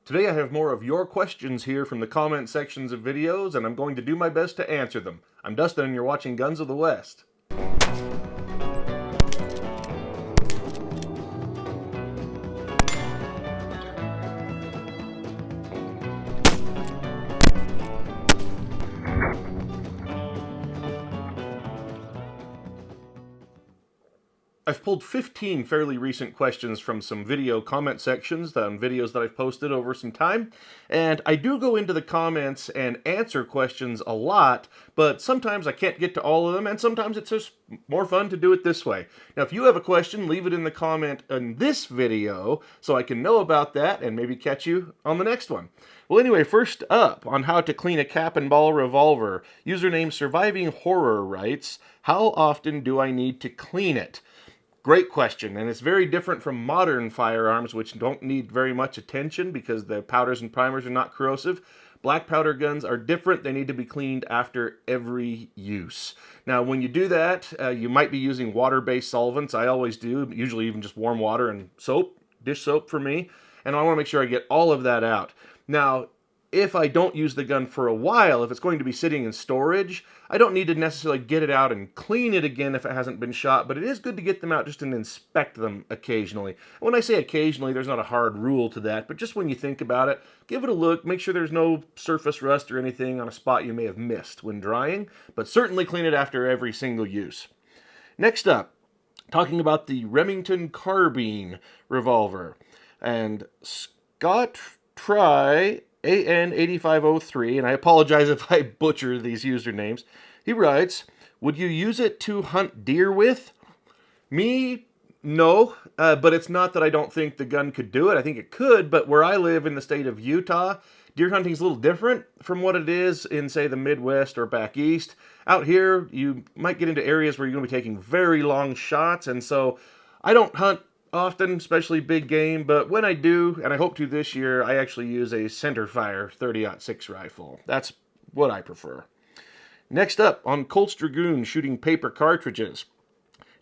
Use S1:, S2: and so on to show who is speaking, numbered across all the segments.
S1: Today I have more of your questions here from the comment sections of videos, and I'm going to do my best to answer them. I'm Dustin, and you're watching Guns of the West. I've pulled 15 fairly recent questions from some video comment sections on videos that I've posted over some time, and I do go into the comments and answer questions a lot, but sometimes I can't get to all of them, and sometimes it's just more fun to do it this way. Now, if you have a question, leave it in the comment in this video so I can know about that and maybe catch you on the next one. Well, anyway, first up, on how to clean a cap and ball revolver, username Surviving Horror writes, "How often do I need to clean it?" Great question, and it's very different from modern firearms, which don't need very much attention because the powders and primers are not corrosive. Black powder guns are different. They need to be cleaned after every use. Now, when you do that, you might be using water-based solvents. I always do, usually even just warm water and soap, dish soap for me, and I want to make sure I get all of that out. Now, if I don't use the gun for a while, if it's going to be sitting in storage, I don't need to necessarily get it out and clean it again if it hasn't been shot, but it is good to get them out just and inspect them occasionally. When I say occasionally, there's not a hard rule to that, but just when you think about it, give it a look, make sure there's no surface rust or anything on a spot you may have missed when drying, but certainly clean it after every single use. Next up, talking about the Remington carbine revolver, and Scott Try AN8503, and I apologize if I butcher these usernames. He writes, "Would you use it to hunt deer with?" Me, no, but it's not that I don't think the gun could do it. I think it could, but where I live in the state of Utah, deer hunting is a little different from what it is in, say, the Midwest or back east. Out here, you might get into areas where you're going to be taking very long shots, and so I don't hunt often, especially big game, but when I do, and I hope to this year, I actually use a centerfire 30-06 rifle. That's what I prefer. Next up, on Colt's Dragoon shooting paper cartridges,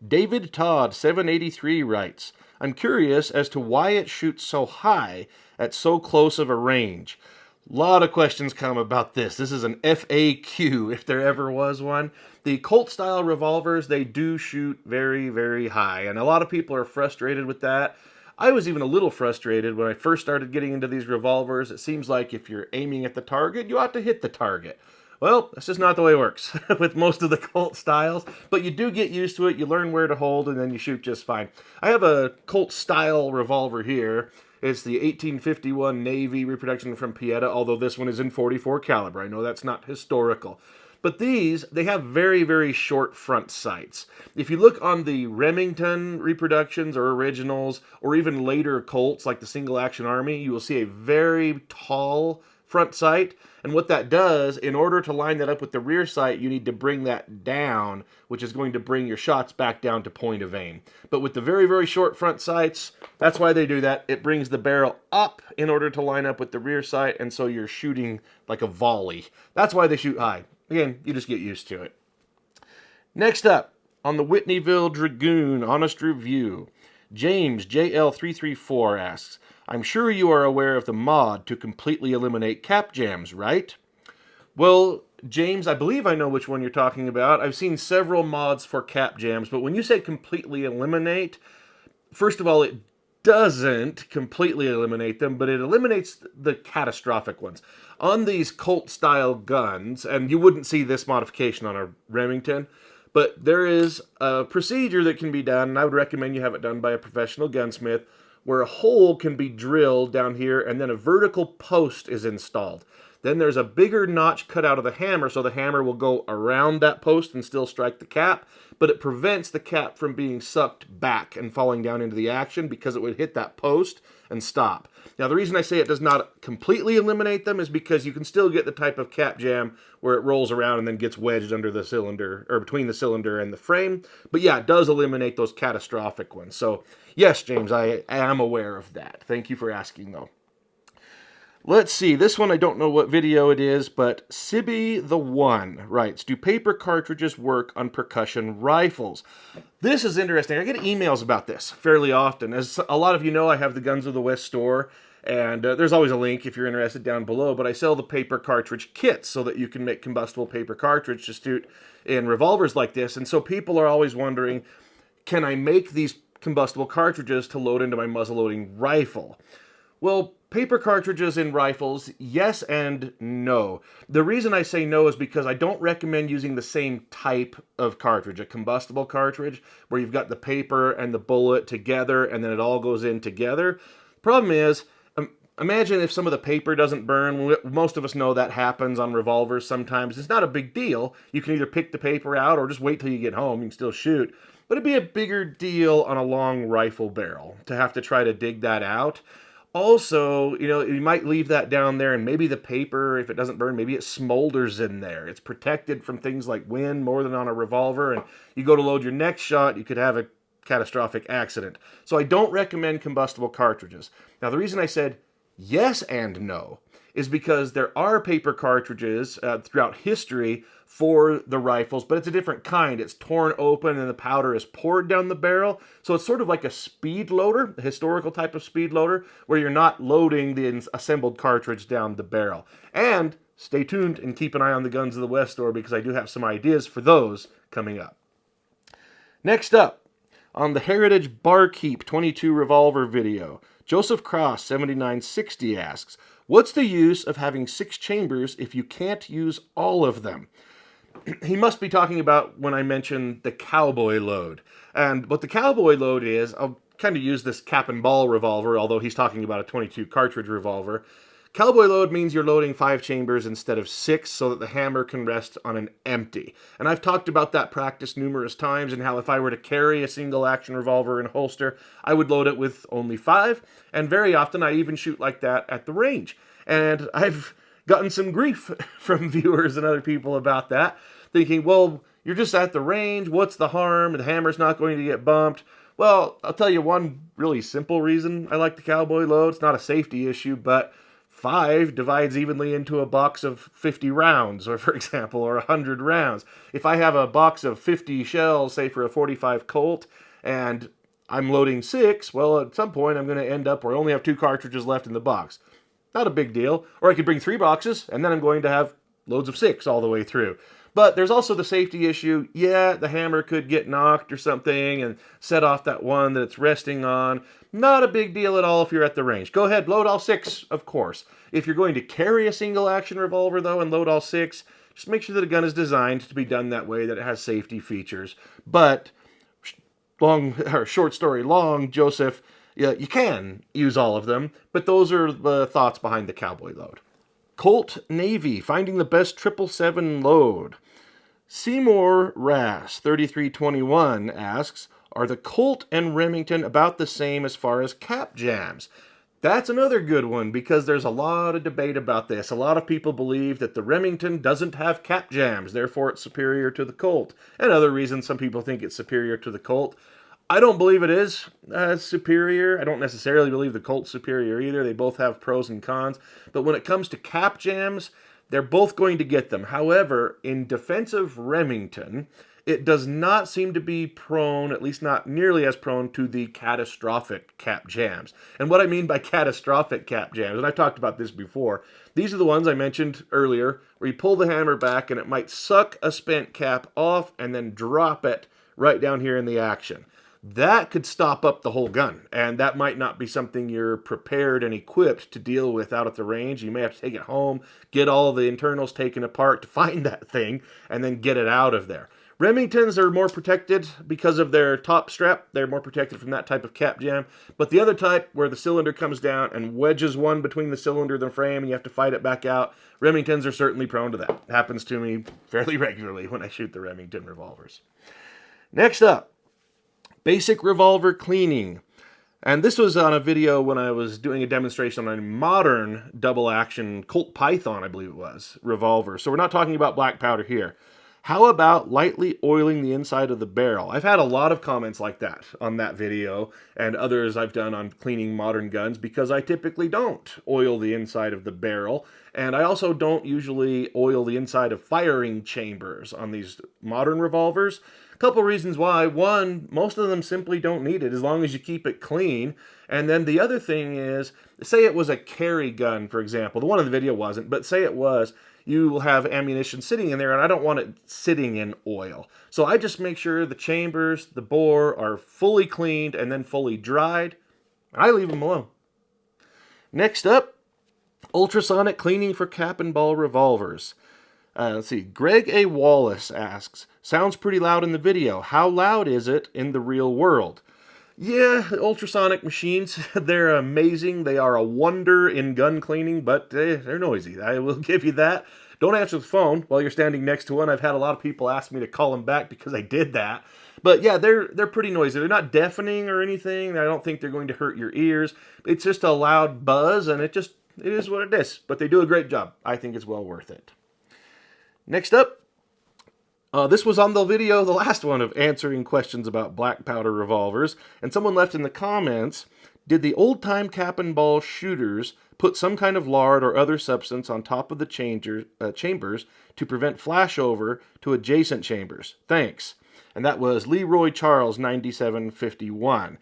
S1: David Todd 783 writes, "I'm curious as to why it shoots so high at so close of a range." A lot of questions come about this. This is an FAQ, if there ever was one. The Colt-style revolvers, they do shoot very, very high, and a lot of people are frustrated with that. I was even a little frustrated when I first started getting into these revolvers. It seems like if you're aiming at the target, you ought to hit the target. Well, that's just not the way it works with most of the Colt styles, but you do get used to it, you learn where to hold, and then you shoot just fine. I have a Colt-style revolver here. It's the 1851 Navy reproduction from Pellets, although this one is in .44 caliber. I know that's not historical. But these, they have very, very short front sights. If you look on the Remington reproductions or originals, or even later Colts like the Single Action Army, you will see a very tall front sight. And what that does, in order to line that up with the rear sight, you need to bring that down, which is going to bring your shots back down to point of aim. But with the very, very short front sights, that's why they do that. It brings the barrel up in order to line up with the rear sight, and so you're shooting like a volley. That's why they shoot high. Again, you just get used to it. Next up, on the Whitneyville Dragoon Honest Review, James JL334 asks, "I'm sure you are aware of the mod to completely eliminate cap jams, right?" Well, James, I believe I know which one you're talking about. I've seen several mods for cap jams, but when you say completely eliminate, first of all, it doesn't completely eliminate them, but it eliminates the catastrophic ones. On these Colt-style guns, and you wouldn't see this modification on a Remington, but there is a procedure that can be done, and I would recommend you have it done by a professional gunsmith, where a hole can be drilled down here and then a vertical post is installed. Then there's a bigger notch cut out of the hammer, so the hammer will go around that post and still strike the cap, but it prevents the cap from being sucked back and falling down into the action because it would hit that post and stop. Now, the reason I say it does not completely eliminate them is because you can still get the type of cap jam where it rolls around and then gets wedged under the cylinder, or between the cylinder and the frame. But yeah, it does eliminate those catastrophic ones. So yes, James, I am aware of that. Thank you for asking, though. Let's see, this one I don't know what video it is, but Sibby the One writes, "Do paper cartridges work on percussion rifles?" This is interesting. I get emails about this fairly often. As a lot of you know, I have the Guns of the West store, And there's always a link if you're interested down below, but I sell the paper cartridge kits so that you can make combustible paper cartridge to shoot in revolvers like this. And so people are always wondering, can I make these combustible cartridges to load into my muzzleloading rifle? Well, paper cartridges in rifles, yes and no. The reason I say no is because I don't recommend using the same type of cartridge, a combustible cartridge, where you've got the paper and the bullet together and then it all goes in together. The problem is, imagine if some of the paper doesn't burn. Most of us know that happens on revolvers sometimes. It's not a big deal. You can either pick the paper out or just wait till you get home. You can still shoot. But it'd be a bigger deal on a long rifle barrel to have to try to dig that out. Also, you might leave that down there and maybe the paper, if it doesn't burn, maybe it smolders in there. It's protected from things like wind more than on a revolver, and you go to load your next shot, you could have a catastrophic accident. So I don't recommend combustible cartridges. Now, the reason I said yes and no is because there are paper cartridges throughout history for the rifles, but it's a different kind. It's torn open and the powder is poured down the barrel. So it's sort of like a speed loader, a historical type of speed loader, where you're not loading the assembled cartridge down the barrel. And stay tuned and keep an eye on the Guns of the West store because I do have some ideas for those coming up. Next up, on the Heritage Barkeep 22 revolver video, Joseph Cross 7960 asks, what's the use of having 6 chambers if you can't use all of them? He must be talking about when I mentioned the cowboy load. And what the cowboy load is, I'll kind of use this cap and ball revolver, although he's talking about a 22 cartridge revolver. Cowboy load means you're loading 5 chambers instead of 6 so that the hammer can rest on an empty. And I've talked about that practice numerous times and how if I were to carry a single action revolver in a holster, I would load it with only 5. And very often I even shoot like that at the range. And I've gotten some grief from viewers and other people about that, thinking, well, you're just at the range, what's the harm? The hammer's not going to get bumped. Well, I'll tell you one really simple reason I like the cowboy load. It's not a safety issue, but 5 divides evenly into a box of 50 rounds, or for example, or 100 rounds. If I have a box of 50 shells, say for a 45 Colt, and I'm loading 6, well, at some point I'm going to end up where I only have 2 cartridges left in the box. Not a big deal. Or I could bring 3 boxes, and then I'm going to have loads of 6 all the way through. But there's also the safety issue. Yeah, the hammer could get knocked or something and set off that one that it's resting on. Not a big deal at all if you're at the range. Go ahead, load all 6, of course. If you're going to carry a single action revolver, though, and load all 6, just make sure that a gun is designed to be done that way, that it has safety features. But, short story long, Joseph, yeah, you can use all of them, but those are the thoughts behind the cowboy load. Colt Navy, finding the best 777 load. Seymour Rass 3321 asks, are the Colt and Remington about the same as far as cap jams? That's another good one because there's a lot of debate about this. A lot of people believe that the Remington doesn't have cap jams, therefore it's superior to the Colt. And other reasons some people think it's superior to the Colt. I don't believe it is superior. I don't necessarily believe the Colt's superior either. They both have pros and cons. But when it comes to cap jams, they're both going to get them. However, in defense of Remington, it does not seem to be prone, at least not nearly as prone, to the catastrophic cap jams. And what I mean by catastrophic cap jams, and I've talked about this before, these are the ones I mentioned earlier, where you pull the hammer back and it might suck a spent cap off and then drop it right down here in the action. That could stop up the whole gun, and that might not be something you're prepared and equipped to deal with out at the range. You may have to take it home, get all the internals taken apart to find that thing, and then get it out of there. Remingtons are more protected because of their top strap. They're more protected from that type of cap jam. But the other type, where the cylinder comes down and wedges one between the cylinder and the frame, and you have to fight it back out, Remingtons are certainly prone to that. It happens to me fairly regularly when I shoot the Remington revolvers. Next up, basic revolver cleaning. And this was on a video when I was doing a demonstration on a modern double action Colt Python, I believe it was, revolver. So we're not talking about black powder here. How about lightly oiling the inside of the barrel? I've had a lot of comments like that on that video and others I've done on cleaning modern guns because I typically don't oil the inside of the barrel. And I also don't usually oil the inside of firing chambers on these modern revolvers. A couple reasons why. One, most of them simply don't need it as long as you keep it clean. And then the other thing is, say it was a carry gun, for example. The one in the video wasn't, but say it was. You will have ammunition sitting in there, and I don't want it sitting in oil. So I just make sure the chambers, the bore are fully cleaned and then fully dried. I leave them alone. Next up, ultrasonic cleaning for cap and ball revolvers. Let's see. Greg A. Wallace asks, sounds pretty loud in the video. How loud is it in the real world? Yeah, ultrasonic machines, they're amazing. They are a wonder in gun cleaning, but they're noisy. I will give you that. Don't answer the phone while you're standing next to one. I've had a lot of people ask me to call them back because I did that. But yeah, they're pretty noisy. They're not deafening or anything. I don't think they're going to hurt your ears. It's just a loud buzz, and it is what it is. But they do a great job. I think it's well worth it. Next up. This was on the video, the last one, of answering questions about black powder revolvers, and someone left in the comments, did the old-time cap and ball shooters put some kind of lard or other substance on top of the chambers to prevent flashover to adjacent chambers? Thanks. And that was Leroy Charles 9751.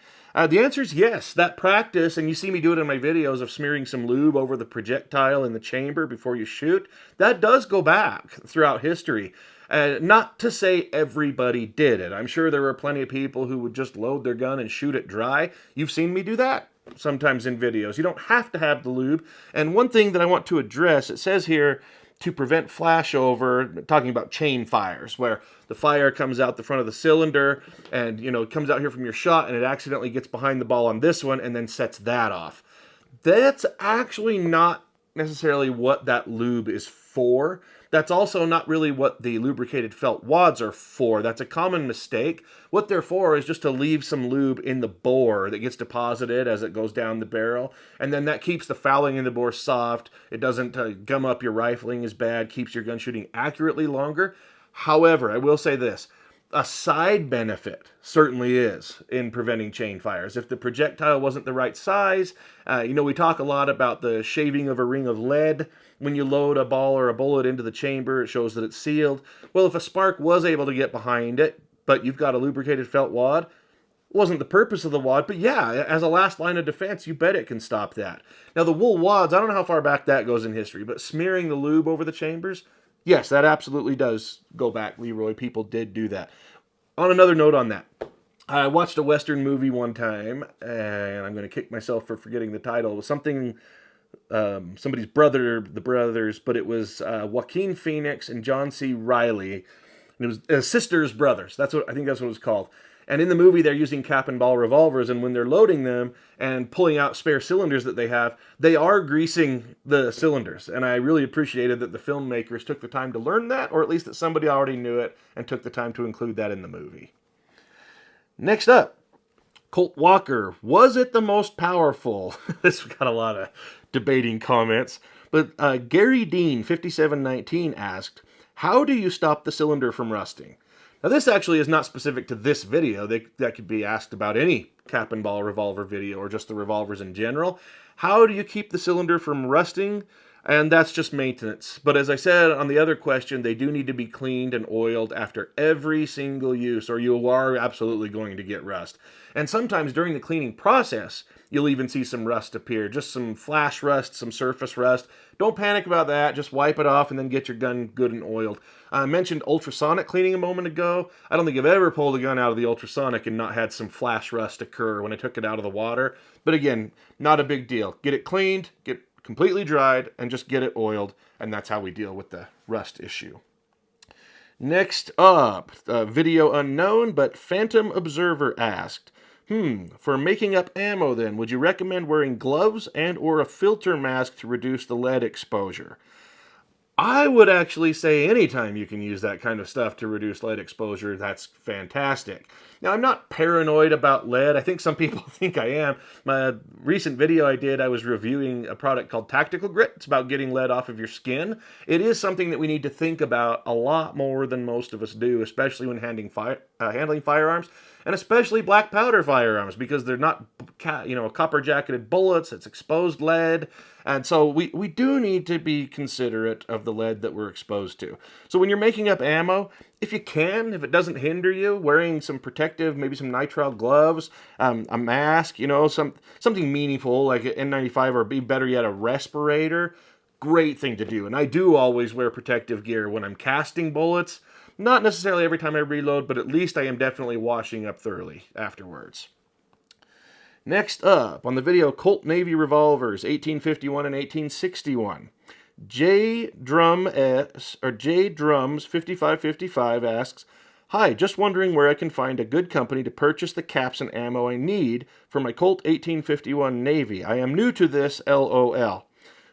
S1: The answer is yes. That practice, and you see me do it in my videos of smearing some lube over the projectile in the chamber before you shoot, that does go back throughout history. Not to say everybody did it. I'm sure there were plenty of people who would just load their gun and shoot it dry. You've seen me do that sometimes in videos. You don't have to have the lube. And one thing that I want to address, it says here, to prevent flashover, talking about chain fires, where the fire comes out the front of the cylinder and, it comes out here from your shot and it accidentally gets behind the ball on this one and then sets that off. That's actually not necessarily what that lube is for. That's also not really what the lubricated felt wads are for. That's a common mistake. What they're for is just to leave some lube in the bore that gets deposited as it goes down the barrel. And then that keeps the fouling in the bore soft. It doesn't gum up your rifling as bad, keeps your gun shooting accurately longer. However, I will say this. A side benefit certainly is in preventing chain fires. If the projectile wasn't the right size, we talk a lot about the shaving of a ring of lead. When you load a ball or a bullet into the chamber, it shows that it's sealed. Well, if a spark was able to get behind it, but you've got a lubricated felt wad, wasn't the purpose of the wad, but yeah, as a last line of defense, you bet it can stop that. Now, the wool wads, I don't know how far back that goes in history, but smearing the lube over the chambers, yes, that absolutely does go back, Leroy. People did do that. On another note on that, I watched a Western movie one time, and I'm going to kick myself for forgetting the title. It was something, somebody's brother, the brothers, but it was Joaquin Phoenix and John C. Reilly. And it was Sisters Brothers. I think that's what it was called. And in the movie, they're using cap and ball revolvers, and when they're loading them and pulling out spare cylinders that they have, they are greasing the cylinders. And I really appreciated that the filmmakers took the time to learn that, or at least that somebody already knew it and took the time to include that in the movie. Next up, Colt Walker. Was it the most powerful? This got a lot of debating comments. But Gary Dean, 5719, asked, how do you stop the cylinder from rusting? Now, this actually is not specific to this video. That could be asked about any cap and ball revolver video or just the revolvers in general. How do you keep the cylinder from rusting? And that's just maintenance. But as I said on the other question, they do need to be cleaned and oiled after every single use, or you are absolutely going to get rust. And sometimes during the cleaning process, you'll even see some rust appear. Just some flash rust, some surface rust. Don't panic about that. Just wipe it off and then get your gun good and oiled. I mentioned ultrasonic cleaning a moment ago. I don't think I've ever pulled a gun out of the ultrasonic and not had some flash rust occur when I took it out of the water. But again, not a big deal. Get it cleaned, get completely dried, and just get it oiled. And that's how we deal with the rust issue. Next up, video unknown, but Phantom Observer asked, for making up ammo then, would you recommend wearing gloves and or a filter mask to reduce the lead exposure? I would actually say anytime you can use that kind of stuff to reduce lead exposure, that's fantastic. Now, I'm not paranoid about lead. I think some people think I am. My recent video I did, I was reviewing a product called Tactical Grit. It's about getting lead off of your skin. It is something that we need to think about a lot more than most of us do, especially when handling firearms, and especially black powder firearms, because they're not, copper jacketed bullets. It's exposed lead, and so we do need to be considerate of the lead that we're exposed to. So when you're making up ammo, if you can, if it doesn't hinder you, wearing some protective, maybe some nitrile gloves, a mask, something meaningful like an N95, or be better yet, a respirator. Great thing to do. And I do always wear protective gear when I'm casting bullets. Not necessarily every time I reload, but at least I am definitely washing up thoroughly afterwards. Next up, on the video, Colt Navy revolvers, 1851 and 1861. J Drums 5555 asks, "Hi, just wondering where I can find a good company to purchase the caps and ammo I need for my Colt 1851 Navy. I am new to this, LOL."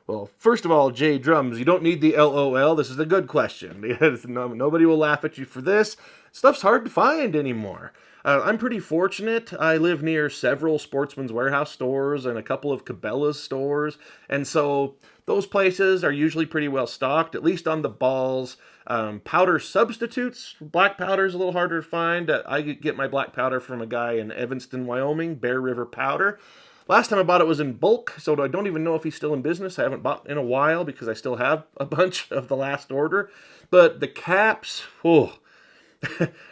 S1: Well, first of all, J Drums, you don't need the LOL. This is a good question. Nobody will laugh at you for this. Stuff's hard to find anymore. I'm pretty fortunate. I live near several Sportsman's Warehouse stores and a couple of Cabela's stores, and so those places are usually pretty well stocked, at least on the balls. Powder substitutes, black powder is a little harder to find. I get my black powder from a guy in Evanston, Wyoming, Bear River Powder. Last time I bought it was in bulk, so I don't even know if he's still in business. I haven't bought in a while because I still have a bunch of the last order. But the caps,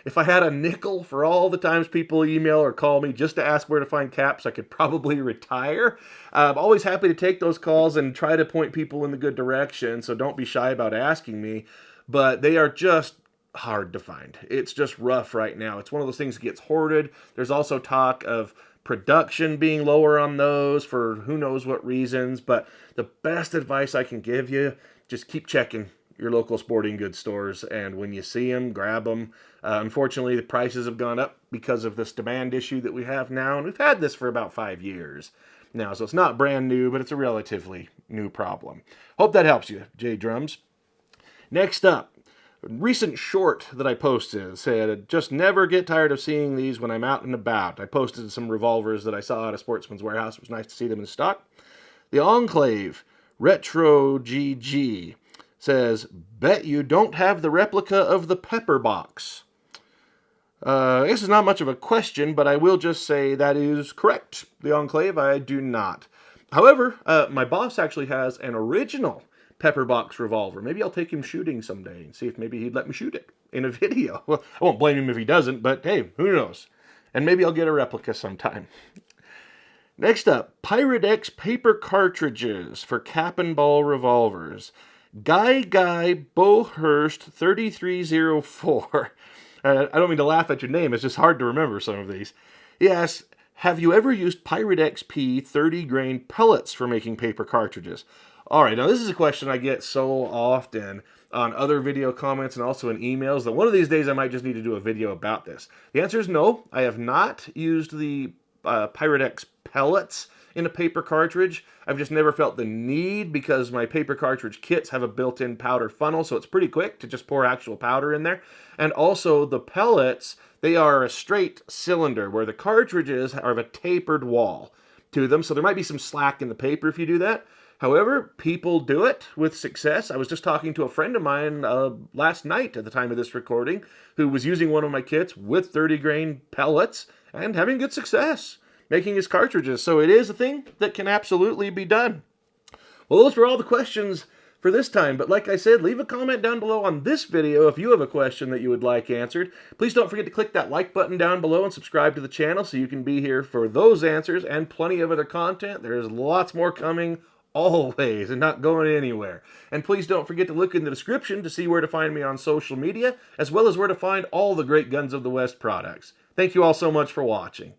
S1: if I had a nickel for all the times people email or call me just to ask where to find caps, I could probably retire. I'm always happy to take those calls and try to point people in the good direction, so don't be shy about asking me. But they are just hard to find. It's just rough right now. It's one of those things that gets hoarded. There's also talk of production being lower on those for who knows what reasons, but the best advice I can give you, just keep checking your local sporting goods stores, and when you see them, grab them. Unfortunately, the prices have gone up because of this demand issue that we have now, and we've had this for about 5 years now, so it's not brand new, but it's a relatively new problem. Hope that helps you, J Drums. Next up, a recent short that I posted said, "Just never get tired of seeing these when I'm out and about." I posted some revolvers that I saw at a Sportsman's Warehouse. It was nice to see them in stock. The Enclave Retro GG says, "Bet you don't have the replica of the Pepperbox." This is not much of a question, but I will just say that is correct. The Enclave, I do not. However, my boss actually has an original Pepperbox revolver. Maybe I'll take him shooting someday and see if maybe he'd let me shoot it in a video. Well, I won't blame him if he doesn't, but hey, who knows? And maybe I'll get a replica sometime. Next up, Pyrex paper cartridges for cap and ball revolvers. Guy Bohurst 3304. I don't mean to laugh at your name, it's just hard to remember some of these. He asks, "Have you ever used Pyrex P 30 grain pellets for making paper cartridges?" All right, now this is a question I get so often on other video comments and also in emails that one of these days I might just need to do a video about this. The answer is no. I have not used the Pyrex pellets in a paper cartridge. I've just never felt the need because my paper cartridge kits have a built-in powder funnel, so it's pretty quick to just pour actual powder in there. And also the pellets, they are a straight cylinder where the cartridges have a tapered wall to them, so there might be some slack in the paper if you do that. However, people do it with success. I was just talking to a friend of mine last night at the time of this recording who was using one of my kits with 30 grain pellets and having good success making his cartridges. So it is a thing that can absolutely be done. Well, those were all the questions for this time, but like I said, leave a comment down below on this video if you have a question that you would like answered. Please don't forget to click that like button down below and subscribe to the channel so you can be here for those answers and plenty of other content. There's lots more coming always and not going anywhere. And please don't forget to look in the description to see where to find me on social media, as well as where to find all the great Guns of the West products. Thank you all so much for watching.